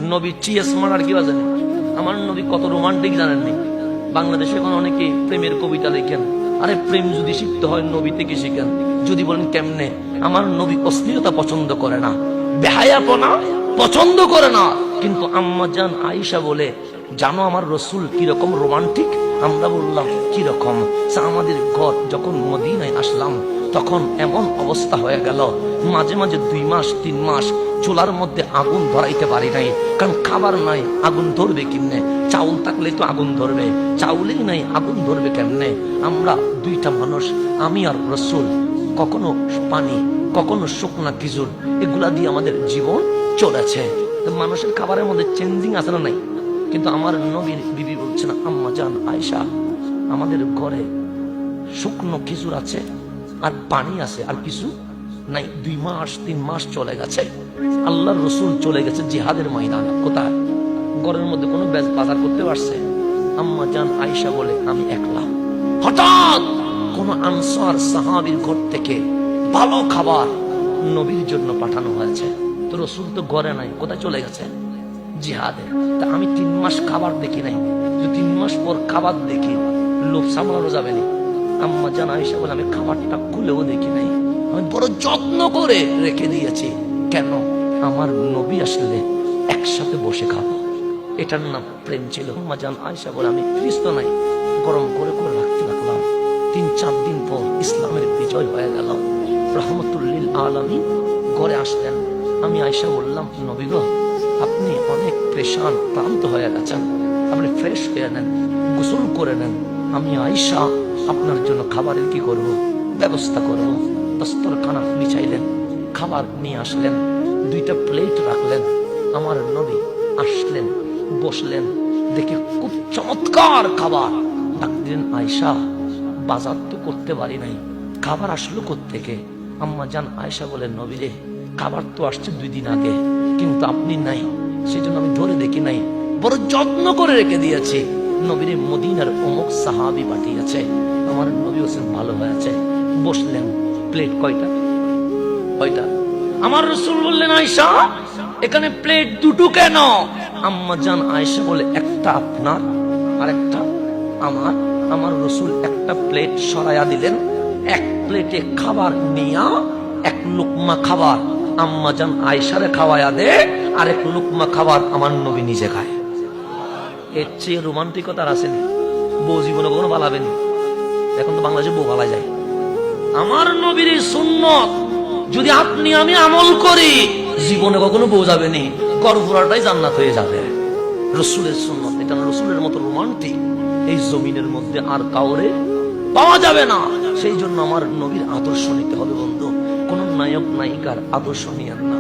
নবী চিএস মারার কি জানেন? আমার নবী কত রোমান্টিক জানেননি? বাংলাদেশে এখন অনেকে প্রেমের কবিতা লেখেন। আরে প্রেম যদি শিখতে হয় নবী থেকে শিখেন। যদি বলেন কেমনে, আমার নবী অশ্লীলতা পছন্দ করে না, বেহায়াপনা পছন্দ করে না। কিন্তু আম্মা জান আয়েশা বলে, জানো আমার রসুল কিরকম রোমান্টিক? আমরা বললাম কিরকম? আমাদের ঘর যখন মদিনায় আসলাম তখন এমন অবস্থা হয়ে গেল, মাঝে মাঝে 2 মাস 3 মাস চুলার মধ্যে আগুন ধরাইতে পারি নাই, কারণ খাবার নাই, আগুন ধরবে কেমনে? চাউল থাকলে তো আগুন ধরবে, চাউলেই নাই, আগুন ধরবে কেমনে? আমরা 2টা মানুষ, আমি আর রসুল, কখনো পানি কখনো শুকনা খেজুর, এগুলা দিয়ে আমাদের জীবন চলেছে। মানুষের খাবারের মধ্যে চেঞ্জিং আছে না নাই? কিন্তু আমার নবীর বিবি বলছে না, আম্মা জান আয়েশা, আমাদের ঘরে শুকনো খেজুর আছে আর পানি আছে, আর কিছু নাই। 2 মাস 3 মাস চলে গেছে, আল্লাহর রসুল চলে গেছে জিহাদের ময়দানে। কোথায়? ঘরের মধ্যে কোনো বাজার করতে পারছে? আম্মা জান আয়েশা বলে, আমি একলা। হঠাৎ কোন আনসার সাহাবীর ঘর থেকে ভালো খাবার নবীর জন্য পাঠানো হয়েছে। তো রসুল তো ঘরে নাই, কোথায় চলে গেছে? জিহাদে। তা আমি 3 মাস খাবার দেখি নাই, 3 মাস পর খাবার দেখি, লোভ সামলানো যাবে না। আম্মা জান আয়েশা বলে, আমি খাবারটা খুলেও দেখি নাই, আমি বড় যত্ন করে রেখে দিয়েছি। কেন? আমার নবী আসলে একসাথে বসে খাবো, এটার নাম প্রেম ছিল। আম্মা জান আয়েশা বলে, আমি ফ্রিজ তো নাই, গরম করে করে রাখতে রাখলাম। 3-4 দিন পর ইসলামের বিজয় হয়ে গেল, রহমতুল লিল আলামিন ঘরে আসলেন। আমি আয়েশা বললাম, নবী গো, আপনি অনেক পেশান ক্লান্ত হয়ে গেছেন, আপনি ফ্রেশ হয়ে নেন, গোসল করে নেন। আমি আয়েশা আপনার জন্য খাবারের কি করব, ব্যবস্থা করব। দস্তরখানা বিছাইলেন, খাবার নিয়ে আসলেন, 2টা প্লেট রাখলেন। আমার নবী আসলেন, বসলেন, দেখে খুব চমৎকার খাবার। ডাক দিলেন, আয়েশা, বাজার তো করতে পারি নাই, খাবার আসলো কোত্থেকে? আম্মা জান আয়েশা বলেন, নবী রে, খাবার তো আসছে 2 দিন আগে, কিন্তু আপনি নাই, সেজন্য আমি ধরে দেখি নাই, বড় যত্ন করে রেখে দিয়েছি। নবীর মদিনার অমুক সাহাবী পাঠিয়েছে। আমার নবী হোসেন ভালো হয়েছে, বসলেন। প্লেট কয়টা? আমার রসুল বললেন, আয়েশা, এখানে প্লেট 2টো কেন? আম্মা জান আয়েশা বলে, একটা আপনার আর একটা আমার। আমার রসুল একটা প্লেট সরাইয়া দিলেন, 1 প্লেটে খাবার নিয়া 1 লুকমা খাবার আম্মা জান আয়েশারে খাওয়ায়া দে, আর 1 লুকমা খাবার আমার নবী নিজে খায়। এর চেয়ে রোমান্টিকতা আসেনি। বউ জীবনে কখনো পালাবেনি, এখন তো বাংলাদেশে বউ পালা যায়। আমার নবীর সুন্নত যদি আপনি আমি আমল করি, জীবনে কখনো বউ যাবেনি, গর্ভরাটাই জান্নাত হয়ে যাবে। রসুলের সুন্নত, এটা রসুলের মতো রোমান্টিক এই জমিনের মধ্যে আর কাউরে পাওয়া যাবে না। সেই জন্য আমার নবীর আদর্শ নিতে হবে বন্ধু, কোন নায়ক নায়িকার আদর্শ নিয়েন না।